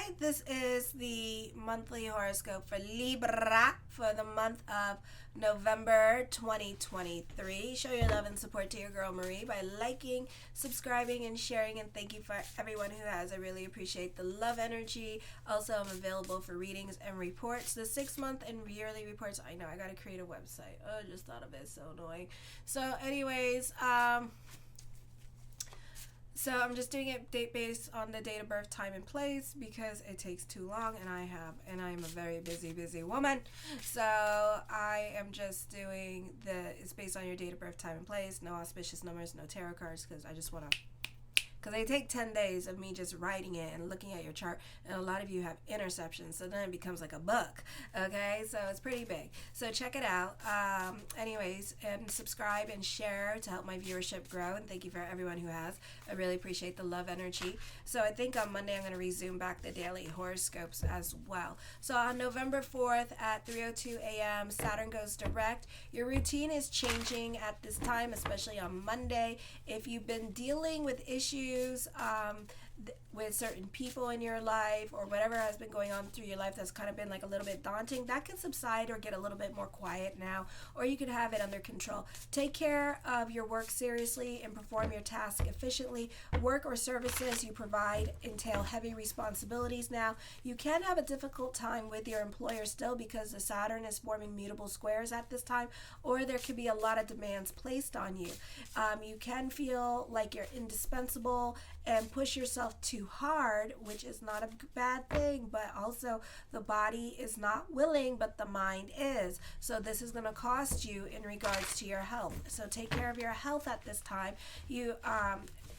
right, this is the monthly horoscope for Libra for the month of November 2023. Show your love and support to your girl Marie by liking, subscribing, and sharing. And thank you for everyone who has. I really appreciate the love energy. Also, I'm available for readings and reports. The 6-month and yearly reports. I know I gotta create a website. Oh, I just thought of it. So annoying. So I'm just doing it date based on the date of birth, time, and place because it takes too long, and I'm a very busy woman. So I am just doing it's based on your date of birth, time, and place. No auspicious numbers, no tarot cards, because I just want to. Because they take 10 days of me just writing it and looking at your chart, and a lot of you have interceptions, so then it becomes like a book, okay? So it's pretty big. So check it out. Anyways, and subscribe and share to help my viewership grow, and thank you for everyone who has. I really appreciate the love energy. So I think on Monday I'm going to resume back the daily horoscopes as well. So on November 4th at 3:02 a.m., Saturn goes direct. Your routine is changing at this time, especially on Monday. If you've been dealing with issues with certain people in your life, or whatever has been going on through your life that's kind of been like a little bit daunting, that can subside or get a little bit more quiet now, or you can have it under control. Take care of your work seriously and perform your task efficiently. Work or services you provide entail heavy responsibilities now. You can have a difficult time with your employer still because the Saturn is forming mutable squares at this time, or there could be a lot of demands placed on you. You can feel like you're indispensable and push yourself too hard, which is not a bad thing, but also the body is not willing, but the mind is. So this is going to cost you in regards to your health. So take care of your health at this time. You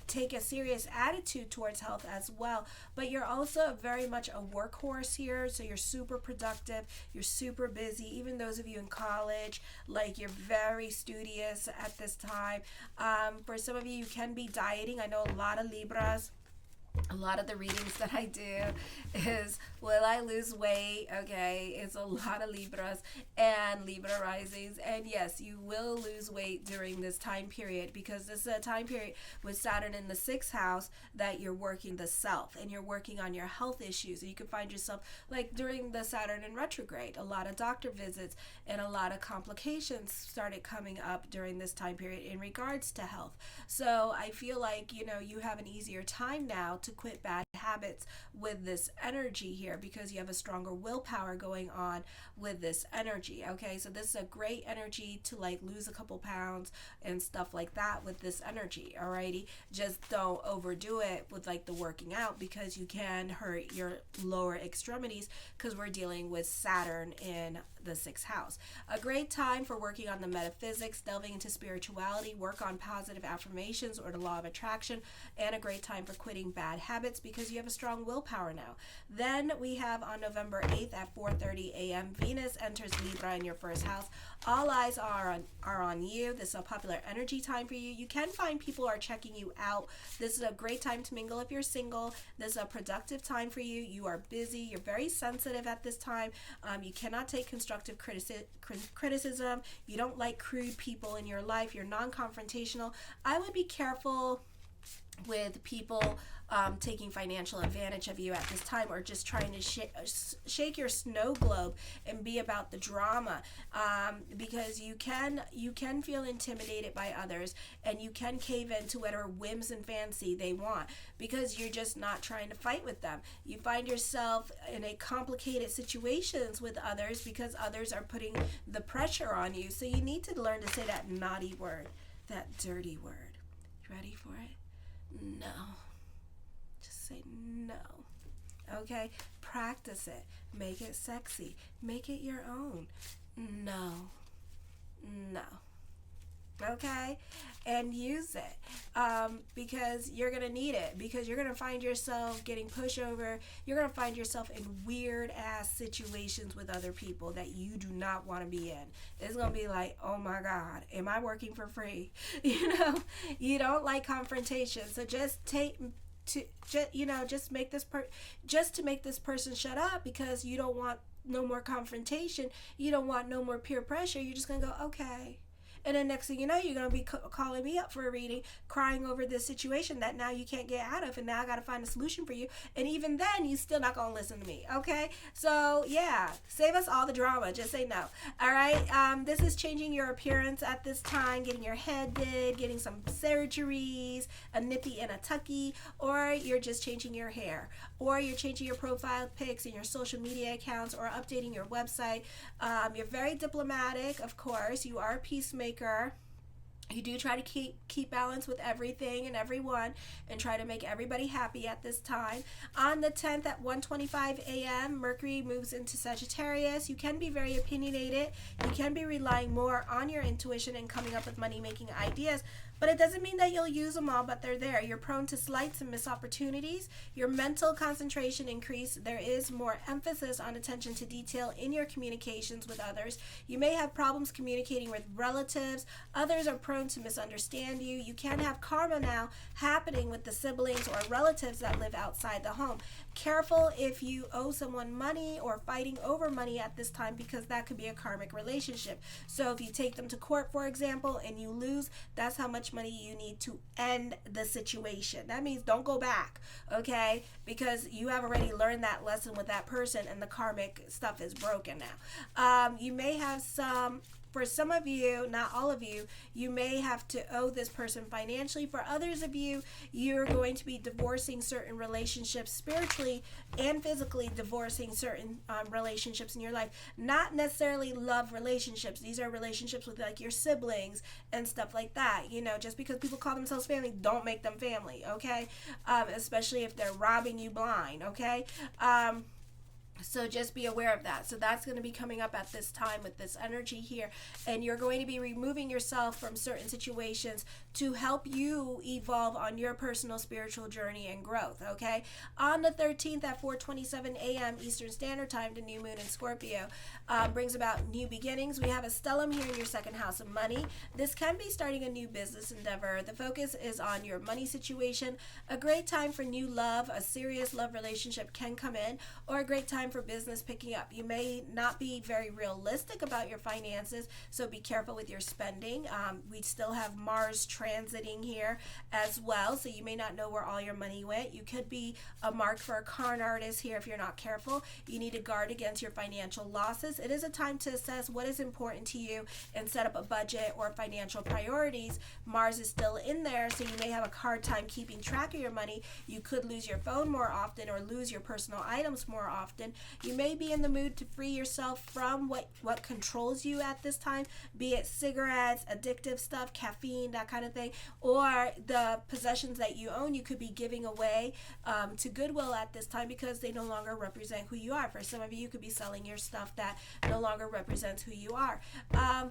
take a serious attitude towards health as well, but you're also very much a workhorse here, so you're super productive, you're super busy. Even those of you in college, like, you're very studious at this time. For some of you, you can be dieting. I know a lot of Libras. A lot of the readings that I do is, will I lose weight? Okay, it's a lot of Libras and Libra risings. And yes, you will lose weight during this time period, because this is a time period with Saturn in the 6th house that you're working the self and you're working on your health issues. And you can find yourself, like during the Saturn in retrograde, a lot of doctor visits and a lot of complications started coming up during this time period in regards to health. So I feel like, you have an easier time now to quit bad habits with this energy here, because you have a stronger willpower going on with this energy. Okay, so this is a great energy to like lose a couple pounds and stuff like that with this energy. Alrighty, just don't overdo it with like the working out, because you can hurt your lower extremities, because we're dealing with Saturn in the 6th house. A great time for working on the metaphysics, delving into spirituality, work on positive affirmations or the law of attraction, and a great time for quitting bad habits because you have a strong willpower now. Then we have on November 8th at 4:30 a.m. Venus enters Libra in your 1st house. All eyes are on you. This is a popular energy time for you. You can find people are checking you out. This is a great time to mingle if you're single. This is a productive time for you. You are busy. You're very sensitive at this time. You cannot take constructive criticism. You don't like crude people in your life. You're non-confrontational. I would be careful with people taking financial advantage of you at this time, or just trying to shake your snow globe and be about the drama, because you can feel intimidated by others, and you can cave into whatever whims and fancy they want, because you're just not trying to fight with them. You find yourself in a complicated situations with others because others are putting the pressure on you. So you need to learn to say that naughty word, that dirty word. You ready for it? No. Just say no. Okay? Practice it. Make it sexy. Make it your own. No. No. Okay? And use it, because you're going to need it, because you're going to find yourself getting pushed over. You're going to find yourself in weird ass situations with other people that you do not want to be in. It's going to be like, oh my God, am I working for free? You don't like confrontation, so just just make to make this person shut up, because you don't want no more confrontation. You don't want no more peer pressure. You're just going to go, okay. And then next thing you know, you're going to be calling me up for a reading, crying over this situation that now you can't get out of, and now I got to find a solution for you. And even then, you still not going to listen to me. Okay? So yeah, save us all the drama. Just say no. All right? This is changing your appearance at this time, getting your head did, getting some surgeries, a nippy and a tucky, or you're just changing your hair, or you're changing your profile pics and your social media accounts, or updating your website. You're very diplomatic, of course. You are a peacemaker. You do try to keep balance with everything and everyone, and try to make everybody happy at this time. On the 10th at 1:25 a.m., Mercury moves into Sagittarius. You can be very opinionated. You can be relying more on your intuition and coming up with money-making ideas. But it doesn't mean that you'll use them all, but they're there. You're prone to slights and missed opportunities. Your mental concentration increase. There is more emphasis on attention to detail in your communications with others. You may have problems communicating with relatives. Others are prone to misunderstand you. You can have karma now happening with the siblings or relatives that live outside the home. Careful if you owe someone money or fighting over money at this time, because that could be a karmic relationship. So if you take them to court, for example, and you lose, that's how much money you need to end the situation. That means don't go back, okay? Because you have already learned that lesson with that person, and the karmic stuff is broken now. You may have for some of you, not all of you, you may have to owe this person financially. For others of you, you're going to be divorcing certain relationships, spiritually and physically divorcing certain relationships in your life. Not necessarily love relationships. These are relationships with like your siblings and stuff like that. You know, just because people call themselves family, don't make them family, okay? Especially if they're robbing you blind, okay? So just be aware of that. So that's going to be coming up at this time with this energy here. And you're going to be removing yourself from certain situations to help you evolve on your personal spiritual journey and growth, okay? On the 13th at 4:27 a.m. Eastern Standard Time, the new moon in Scorpio brings about new beginnings. We have a stellium here in your second house of money. This can be starting a new business endeavor. The focus is on your money situation. A great time for new love. A serious love relationship can come in, or a great time for business picking up. You may not be very realistic about your finances, so be careful with your spending. We still have Mars transiting here as well, so you may not know where all your money went. You could be a mark for a con artist here if you're not careful. You need to guard against your financial losses. It is a time to assess what is important to you and set up a budget or financial priorities. Mars is still in there, so you may have a hard time keeping track of your money. You could lose your phone more often, or lose your personal items more often. You may be in the mood to free yourself from what controls you at this time, be it cigarettes, addictive stuff, caffeine, that kind of thing, or the possessions that you own. You could be giving away to Goodwill at this time, because they no longer represent who you are. For some of you, you could be selling your stuff that no longer represents who you are.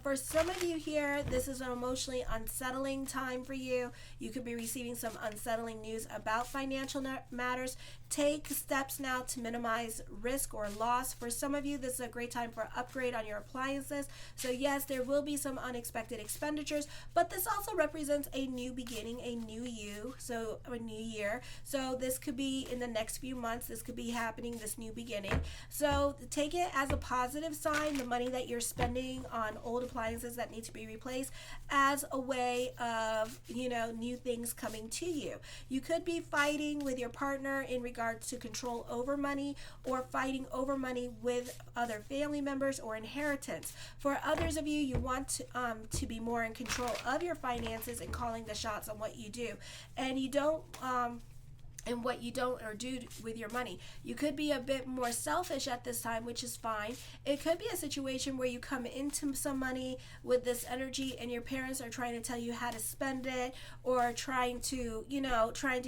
For some of you here, this is an emotionally unsettling time for you. You could be receiving some unsettling news about financial matters. Take steps now to minimize risk or loss. For some of you, this is a great time for an upgrade on your appliances. So yes, there will be some unexpected expenditures, but this also represents a new beginning, a new you, so a new year. So this could be in the next few months. This could be happening, this new beginning. So take it as a positive sign, the money that you're spending on old appliances that need to be replaced, as a way of, new things coming to you. You could be fighting with your partner in regards to control over money, or fighting over money with other family members or inheritance. For others of you, you want to be more in control of your finances and calling the shots on what you do, and you don't and what you don't or do with your money. You could be a bit more selfish at this time, which is fine. It could be a situation where you come into some money with this energy, and your parents are trying to tell you how to spend it, or trying to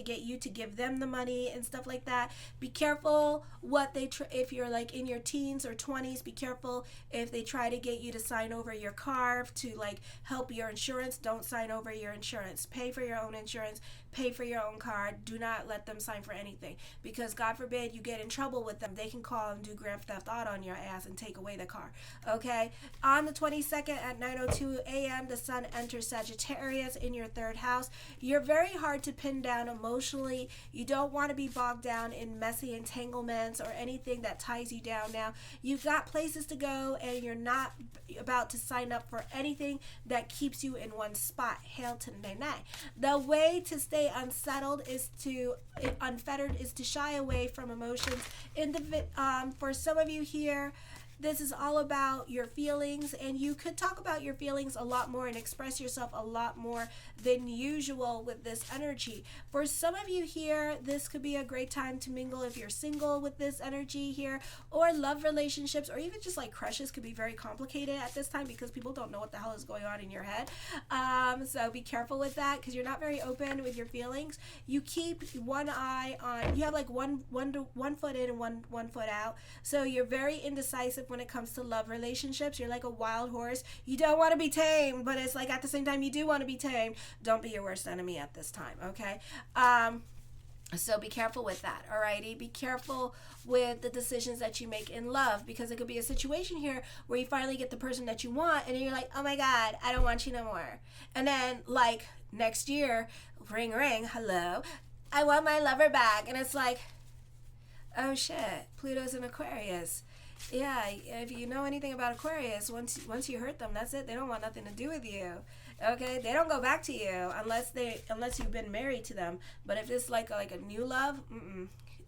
get you to give them the money and stuff like that. Be careful what they if you're like in your teens or 20s, be careful if they try to get you to sign over your car to like help your insurance. Don't sign over your insurance. Pay for your own insurance. pay for your own car. Do not let them sign for anything, because God forbid you get in trouble with them. They can call and do grand theft auto on your ass and take away the car. Okay? On the 22nd at 9:02 a.m., the sun enters Sagittarius in your third house. You're very hard to pin down emotionally. You don't want to be bogged down in messy entanglements or anything that ties you down now. You've got places to go, and you're not about to sign up for anything that keeps you in one spot. Hail to the nay. The way to stay unsettled is to unfettered is to shy away from emotions. For some of you here, this is all about your feelings, and you could talk about your feelings a lot more and express yourself a lot more than usual with this energy. For some of you here, this could be a great time to mingle if you're single with this energy here, or love relationships, or even just like crushes could be very complicated at this time because people don't know what the hell is going on in your head. So be careful with that, because you're not very open with your feelings. You keep one eye on, you have like one foot in and one foot out. So you're very indecisive when it comes to love relationships. You're like a wild horse. You don't want to be tamed, but it's like at the same time you do want to be tamed. Don't be your worst enemy at this time, okay? So be careful with that, alrighty? Be careful with the decisions that you make in love, because it could be a situation here where you finally get the person that you want, and you're like, oh my God, I don't want you no more. And then like next year, ring, ring, hello, I want my lover back. And it's like, oh shit, Pluto's in Aquarius. Yeah, if you know anything about Aquarius, once you hurt them, that's it. They don't want nothing to do with you. Okay, they don't go back to you unless you've been married to them. But if it's like a new love,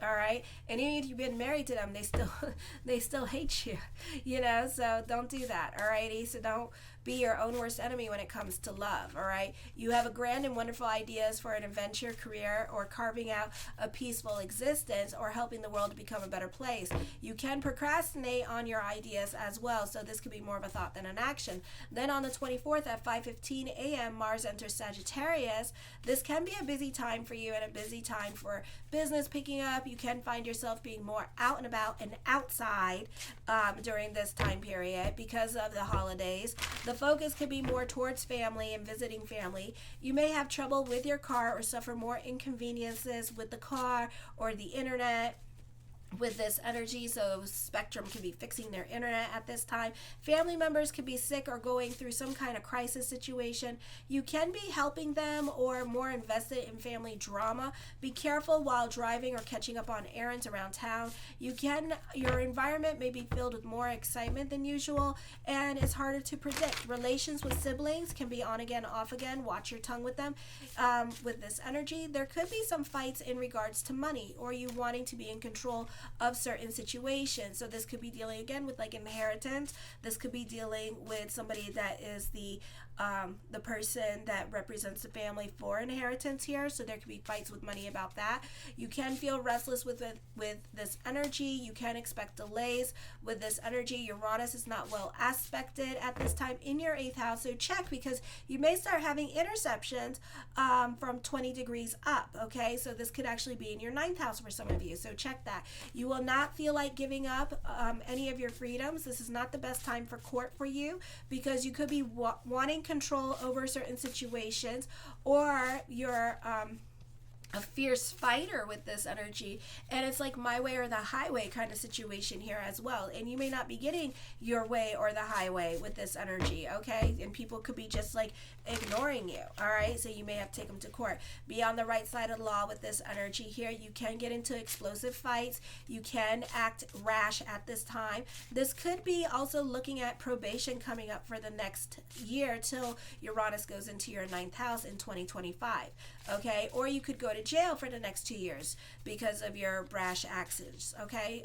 all right, and even if you've been married to them, they still hate you, you know. So don't do that, all righty. So don't be your own worst enemy when it comes to love, all right? You have a grand and wonderful ideas for an adventure, career, or carving out a peaceful existence, or helping the world to become a better place. You can procrastinate on your ideas as well, so this could be more of a thought than an action. Then on the 24th at 5:15 a.m., Mars enters Sagittarius. This can be a busy time for you and a busy time for business picking up. You can find yourself being more out and about and outside during this time period because of the holidays. The focus could be more towards family and visiting family. You may have trouble with your car or suffer more inconveniences with the car or the internet with this energy. So Spectrum could be fixing their internet at this time. Family members could be sick or going through some kind of crisis situation. You can be helping them or more invested in family drama. Be careful while driving or catching up on errands around town. Your environment may be filled with more excitement than usual, and it's harder to predict. Relations with siblings can be on again, off again. Watch your tongue with them. With this energy, there could be some fights in regards to money, or you wanting to be in control of certain situations. So this could be dealing again with like inheritance. This could be dealing with somebody that is the person that represents the family for inheritance here. So there could be fights with money about that. You can feel restless with this energy. You can expect delays with this energy. Uranus is not well aspected at this time in your 8th house. So check, because you may start having interceptions from 20 degrees up. Okay, so this could actually be in your 9th house for some of you. So check that. You will not feel like giving up any of your freedoms. This is not the best time for court for you, because you could be wanting control over certain situations, or you're a fierce fighter with this energy, and it's like my way or the highway kind of situation here as well. And you may not be getting your way or the highway with this energy, okay? And people could be just like ignoring you, all right? So you may have to take them to court. Be on the right side of the law with this energy here. You can get into explosive fights. You can act rash at this time. This could be also looking at probation coming up for the next year till Uranus goes into your 9th house in 2025, okay? Or you could go to jail for the next 2 years because of your brash actions, okay?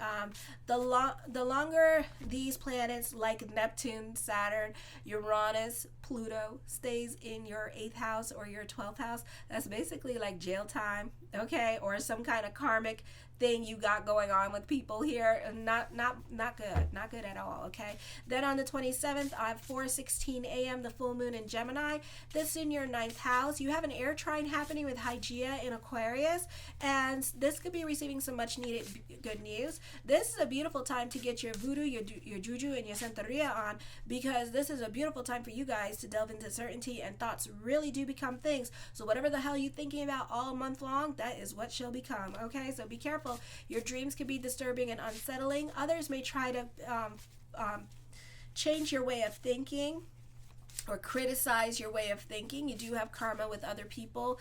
The longer these planets like Neptune, Saturn, Uranus, Pluto stays in your 8th house or your 12th house, that's basically like jail time, okay, or some kind of karmic thing you got going on with people here. Not good, not good at all. Okay, then on the 27th, I have 4:16 a.m. the full moon in Gemini. This in your ninth house. You have an air trine happening with Hygeia in Aquarius, and this could be receiving some much needed good news. This is a beautiful time to get your voodoo, your juju, and your santeria on, because this is a beautiful time for you guys to delve into certainty, and thoughts really do become things. So whatever the hell you're thinking about all month long, that is what shall become. Okay, so be careful. Your dreams can be disturbing and unsettling. Others may try to change your way of thinking or criticize your way of thinking. You do have karma with other people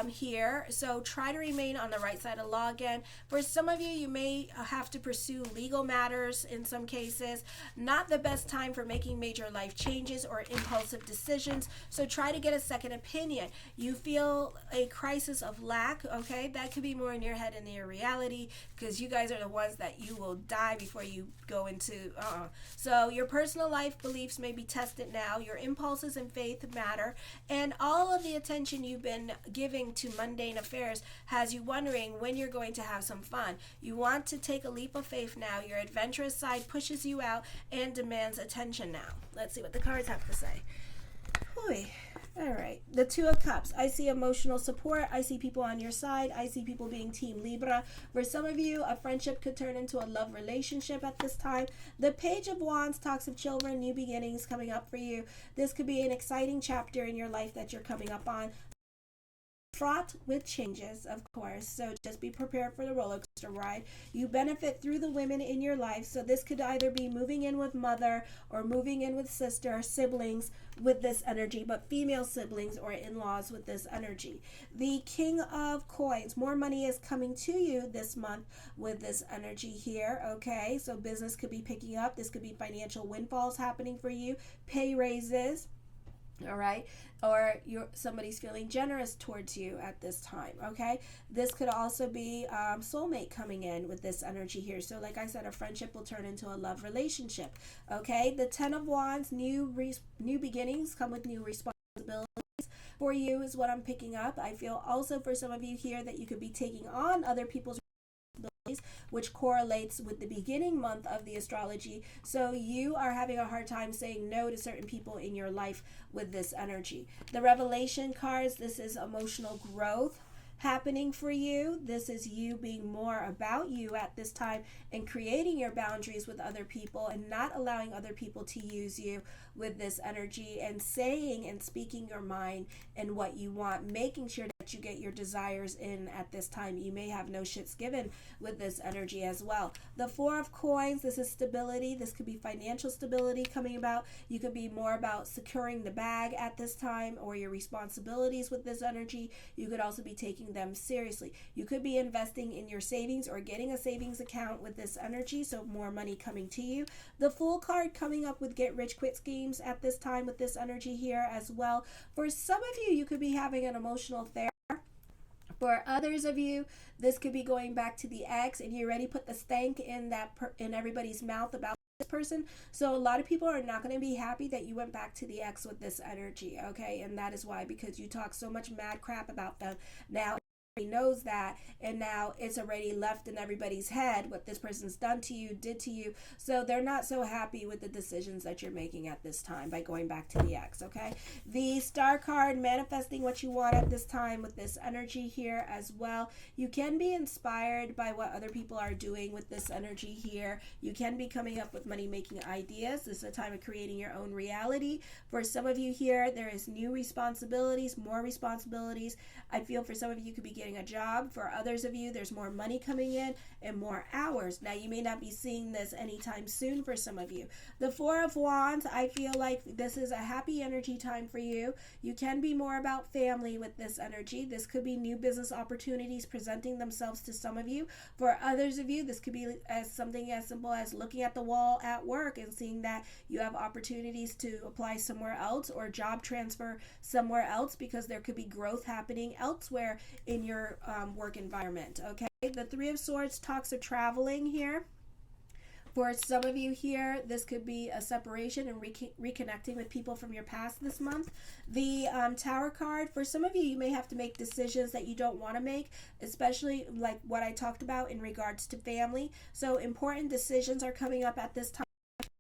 here, so try to remain on the right side of law again. For some of you, you may have to pursue legal matters in some cases. Not the best time for making major life changes or impulsive decisions, so try to get a second opinion. You feel a crisis of lack, okay? That could be more in your head than in your reality, because you guys are the ones that you will die before you go into So your personal life beliefs may be tested now. Your impulses and faith matter, and all of the attention you've been giving to mundane affairs has you wondering when you're going to have some fun. You want to take a leap of faith now. Your adventurous side pushes you out and demands attention now. Let's see what the cards have to say. Oy. All right, the Two of Cups. I see emotional support. I see people on your side. I see people being Team Libra. For some of you, a friendship could turn into a love relationship at this time. The Page of Wands talks of children, new beginnings coming up for you. This could be an exciting chapter in your life that you're coming up on. Fraught with changes, of course, so just be prepared for the roller coaster ride. You benefit through the women in your life, so this could either be moving in with mother or moving in with sister, siblings with this energy, but female siblings or in-laws with this energy. The King of Coins, more money is coming to you this month with this energy here, okay? So business could be picking up. This could be financial windfalls happening for you, pay raises. All right, or somebody's feeling generous towards you at this time. Okay, this could also be soulmate coming in with this energy here. So like I said, a friendship will turn into a love relationship. Okay, the Ten of Wands, new beginnings come with new responsibilities for you is what I'm picking up. I feel also for some of you here that you could be taking on other people's, which correlates with the beginning month of the astrology. So you are having a hard time saying no to certain people in your life with this energy. The Revelation cards, this is emotional growth happening for you. This is you being more about you at this time and creating your boundaries with other people and not allowing other people to use you with this energy, and saying and speaking your mind and what you want, making sure that you get your desires in at this time. You may have no shits given with this energy as well. The Four of Coins, this is stability. This could be financial stability coming about. You could be more about securing the bag at this time or your responsibilities with this energy. You could also be taking them seriously. You could be investing in your savings or getting a savings account with this energy, so more money coming to you. The Fool card coming up with get rich quick schemes at this time with this energy here as well. For some of you, you could be having an emotional affair. For others of you, this could be going back to the ex, and you already put the stank in in everybody's mouth about this person. So a lot of people are not going to be happy that you went back to the ex with this energy, okay? And that is why, because you talk so much mad crap about them. Now knows that, and now it's already left in everybody's head what this person's done to you, did to you, so they're not so happy with the decisions that you're making at this time by going back to the ex. Okay, the Star card, manifesting what you want at this time with this energy here as well. You can be inspired by what other people are doing with this energy here. You can be coming up with money making ideas. This is a time of creating your own reality. For some of you here, there is new responsibilities, more responsibilities. I feel for some of you could be getting a job. For others of you, there's more money coming in and more hours. Now, you may not be seeing this anytime soon for some of you. The Four of Wands, I feel like this is a happy energy time for you. You can be more about family with this energy. This could be new business opportunities presenting themselves to some of you. For others of you, this could be as something as simple as looking at the wall at work and seeing that you have opportunities to apply somewhere else or job transfer somewhere else, because there could be growth happening elsewhere in your work environment. Okay, the Three of Swords talks of traveling here. For some of you here, this could be a separation and reconnecting with people from your past this month. The Tower card, for some of you, you may have to make decisions that you don't want to make, especially like what I talked about in regards to family. So important decisions are coming up at this time.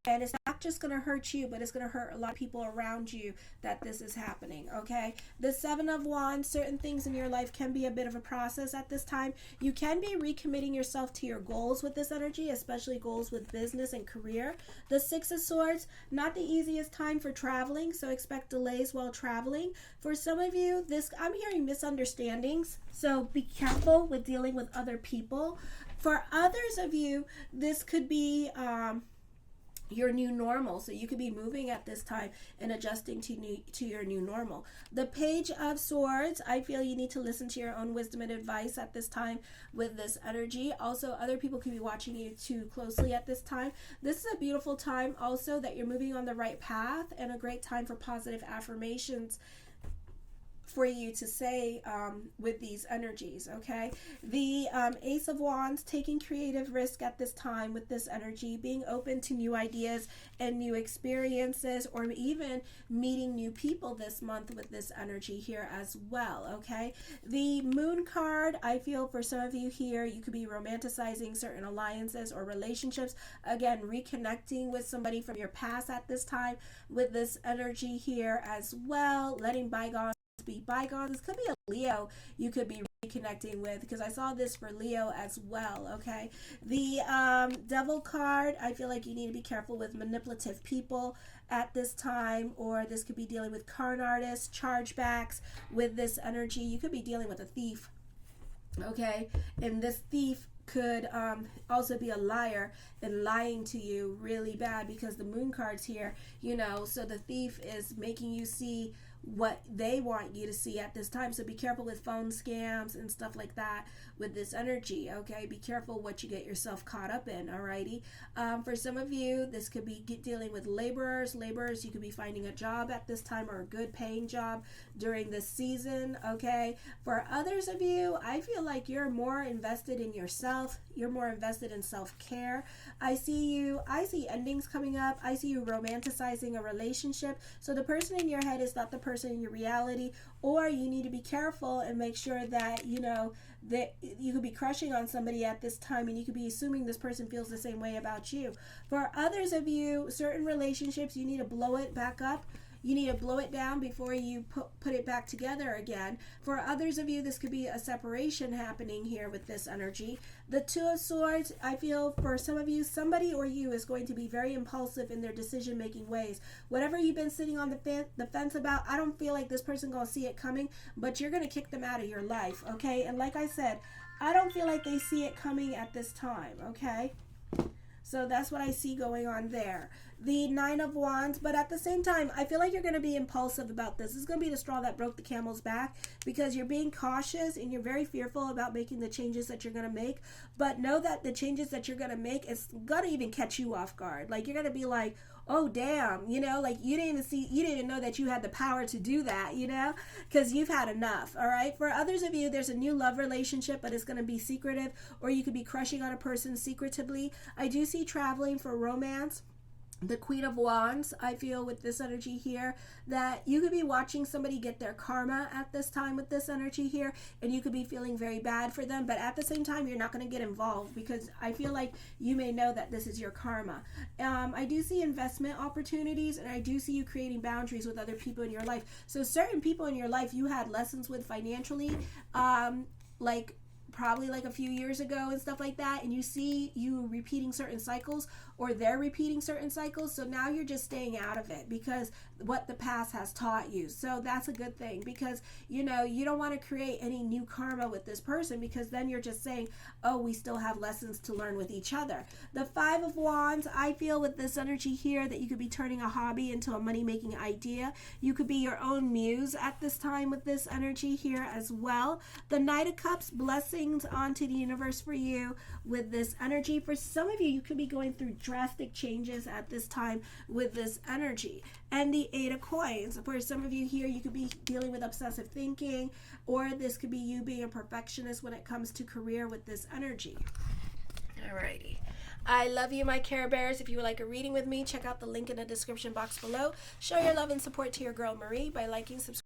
And it's not just going to hurt you, but it's going to hurt a lot of people around you that this is happening, okay? The Seven of Wands, certain things in your life can be a bit of a process at this time. You can be recommitting yourself to your goals with this energy, especially goals with business and career. The Six of Swords, not the easiest time for traveling, so expect delays while traveling. For some of you, I'm hearing misunderstandings, so be careful with dealing with other people. For others of you, this could be your new normal, so you could be moving at this time and adjusting to your new normal. The Page of Swords, I feel you need to listen to your own wisdom and advice at this time with this energy. Also, other people could be watching you too closely at this time. This is a beautiful time also that you're moving on the right path, and a great time for positive affirmations for you to say with these energies, okay? The Ace of Wands, taking creative risk at this time with this energy, being open to new ideas and new experiences, or even meeting new people this month with this energy here as well, okay? The Moon card, I feel for some of you here, you could be romanticizing certain alliances or relationships. Again, reconnecting with somebody from your past at this time with this energy here as well, letting bygones be bygones. This could be a Leo you could be reconnecting with, because I saw this for Leo as well, okay? The Devil card, I feel like you need to be careful with manipulative people at this time, or this could be dealing with con artists, chargebacks with this energy. You could be dealing with a thief, okay? And this thief could also be a liar and lying to you really bad, because the Moon card's here, you know, so the thief is making you see what they want you to see at this time. So be careful with phone scams and stuff like that with this energy, okay? Be careful what you get yourself caught up in, alrighty? For some of you, this could be dealing with laborers. You could be finding a job at this time, or a good paying job during this season, okay? For others of you, I feel like you're more invested in yourself. You're more invested in self-care. I see endings coming up. I see you romanticizing a relationship. So the person in your head is not the person in your reality, or you need to be careful and make sure that, you know, that you could be crushing on somebody at this time, and you could be assuming this person feels the same way about you. For others of you, certain relationships, you need to blow it back up. You need to blow it down before you put it back together again. For others of you, this could be a separation happening here with this energy. The Two of Swords, I feel for some of you, somebody or you is going to be very impulsive in their decision-making ways. Whatever you've been sitting on the fence about, I don't feel like this person going to see it coming, but you're going to kick them out of your life, okay? And like I said, I don't feel like they see it coming at this time, okay? So that's what I see going on there. The Nine of Wands, but at the same time, I feel like you're going to be impulsive about this. This is going to be the straw that broke the camel's back, because you're being cautious and you're very fearful about making the changes that you're going to make. But know that the changes that you're going to make is going to even catch you off guard. Like, you're going to be like, oh damn, you know, like you didn't even know that you had the power to do that, you know, because you've had enough. All right, for others of you, there's a new love relationship, but it's going to be secretive, or you could be crushing on a person secretively. I do see traveling for romance. The Queen of Wands, I feel with this energy here, that you could be watching somebody get their karma at this time with this energy here, and you could be feeling very bad for them, but at the same time, you're not going to get involved, because I feel like you may know that this is your karma. I do see investment opportunities, and I do see you creating boundaries with other people in your life. So certain people in your life you had lessons with financially, like probably like a few years ago and stuff like that, and you see you repeating certain cycles, or they're repeating certain cycles, so now you're just staying out of it because what the past has taught you. So that's a good thing, because you know you don't want to create any new karma with this person, because then you're just saying, oh, we still have lessons to learn with each other. The Five of Wands, I feel with this energy here that you could be turning a hobby into a money-making idea. You could be your own muse at this time with this energy here as well. The Knight of Cups, blessings onto the universe for you with this energy. For some of you, you could be going through drastic changes at this time with this energy. And the Eight of Coins, for some of you here, you could be dealing with obsessive thinking, or this could be you being a perfectionist when it comes to career with this energy. Alrighty. I love you, my Care Bears. If you would like a reading with me, check out the link in the description box below. Show your love and support to your girl Marie by liking, subscribing.